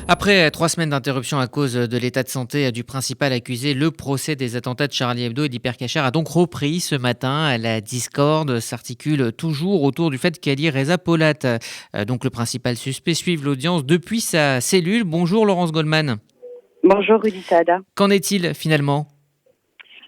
Après 3 semaines d'interruption à cause de l'état de santé du principal accusé, le procès des attentats de Charlie Hebdo et d'Hyper Cacher a donc repris ce matin. La discorde s'articule toujours autour du fait qu'Ali Reza Polat, donc le principal suspect, suive l'audience depuis sa cellule. Bonjour Laurence Goldman. Bonjour Rudy Saada. Qu'en est-il finalement?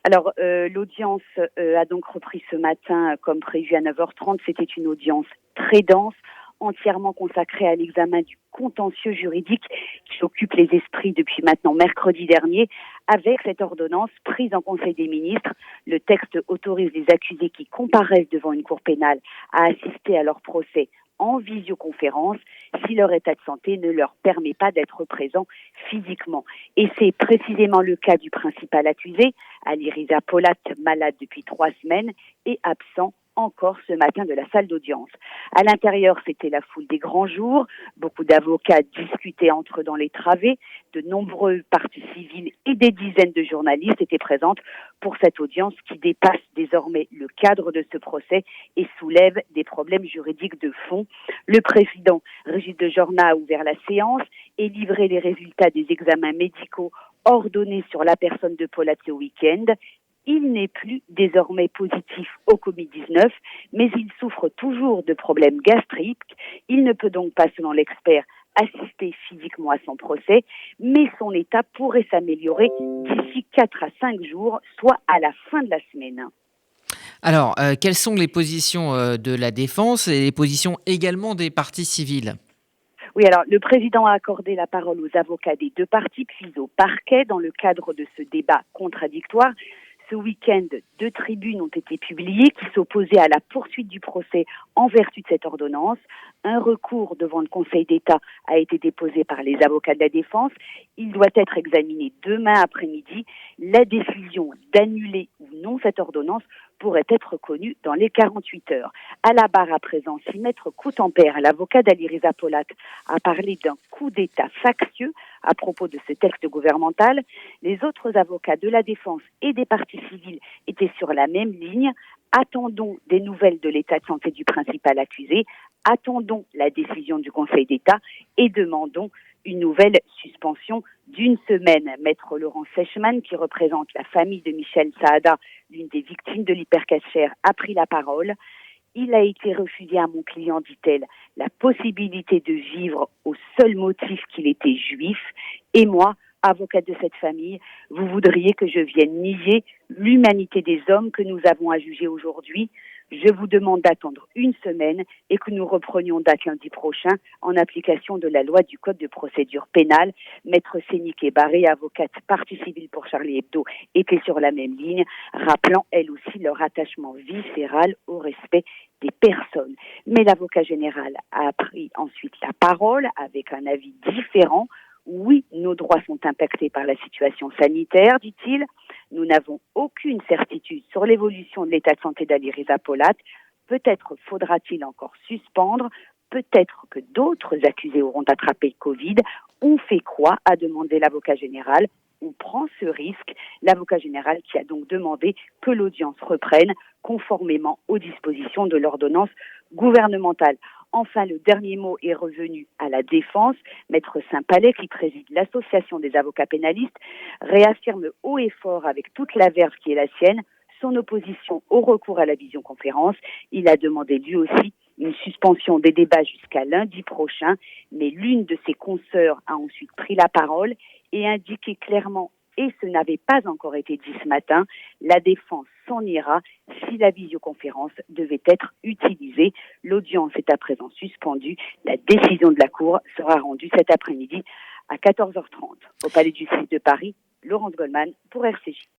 Alors, l'audience a donc repris ce matin comme prévu à 9h30. C'était une audience très dense, entièrement consacrée à l'examen du contentieux juridique qui occupe les esprits depuis maintenant mercredi dernier. Avec cette ordonnance prise en Conseil des ministres, le texte autorise les accusés qui comparaissent devant une cour pénale à assister à leur procès en visioconférence si leur état de santé ne leur permet pas d'être présents physiquement. Et c'est précisément le cas du principal accusé, Ali Reza Polat, malade depuis 3 semaines et absent encore ce matin de la salle d'audience. À l'intérieur, c'était la foule des grands jours. Beaucoup d'avocats discutaient entre eux dans les travées. De nombreux parties civiles et des dizaines de journalistes étaient présentes pour cette audience qui dépasse désormais le cadre de ce procès et soulève des problèmes juridiques de fond. Le président Régis Dejorna a ouvert la séance et livré les résultats des examens médicaux ordonnés sur la personne de Polat ce week-end. Il n'est plus désormais positif au Covid-19, mais il souffre toujours de problèmes gastriques. Il ne peut donc pas, selon l'expert, assister physiquement à son procès, mais son état pourrait s'améliorer d'ici 4 à 5 jours, soit à la fin de la semaine. Alors, quelles sont les positions de la défense et les positions également des parties civiles? Oui, alors le président a accordé la parole aux avocats des deux parties, puis au parquet dans le cadre de ce débat contradictoire. Ce week-end, 2 tribunes ont été publiées qui s'opposaient à la poursuite du procès en vertu de cette ordonnance. Un recours devant le Conseil d'État a été déposé par les avocats de la défense. Il doit être examiné demain après-midi. La décision d'annuler ou non cette ordonnance pourrait être connue dans les 48 heures. À la barre à présent, si Maître Coutempère, l'avocat d'Ali Reza Polat, a parlé d'un coup d'État factieux à propos de ce texte gouvernemental, les autres avocats de la défense et des parties civiles étaient sur la même ligne. Attendons des nouvelles de l'état de santé du principal accusé, attendons la décision du Conseil d'État et demandons une nouvelle suspension d'1 semaine. Maître Laurent Seichmann, qui représente la famille de Michel Saada, l'une des victimes de l'Hyper Cacher, a pris la parole. Il a été refusé à mon client, dit-elle, la possibilité de vivre au seul motif qu'il était juif. Et moi, avocate de cette famille, vous voudriez que je vienne nier l'humanité des hommes que nous avons à juger aujourd'hui. Je vous demande d'attendre 1 semaine et que nous reprenions date lundi prochain en application de la loi du Code de procédure pénale. Maître Sénique et Barré, avocate partie civile pour Charlie Hebdo, étaient sur la même ligne, rappelant elle aussi leur attachement viscéral au respect des personnes. Mais l'avocat général a pris ensuite la parole avec un avis différent. Oui, nos droits sont impactés par la situation sanitaire, dit-il. Nous n'avons aucune certitude sur l'évolution de l'état de santé d'Ali Reza Polat. Peut-être faudra-t-il encore suspendre. Peut-être que d'autres accusés auront attrapé le Covid. On fait quoi, a demandé l'avocat général. On prend ce risque. L'avocat général qui a donc demandé que l'audience reprenne conformément aux dispositions de l'ordonnance gouvernementale. Enfin, le dernier mot est revenu à la défense. Maître Saint-Palais, qui préside l'association des avocats pénalistes, réaffirme haut et fort, avec toute la verve qui est la sienne, son opposition au recours à la visioconférence. Il a demandé lui aussi une suspension des débats jusqu'à lundi prochain, mais l'une de ses consoeurs a ensuite pris la parole et indiqué clairement, et ce n'avait pas encore été dit ce matin, la défense s'en ira si la visioconférence devait être utilisée. L'audience est à présent suspendue. La décision de la Cour sera rendue cet après-midi à 14h30 au Palais de justice de Paris. Laurence Goldman pour RCJ.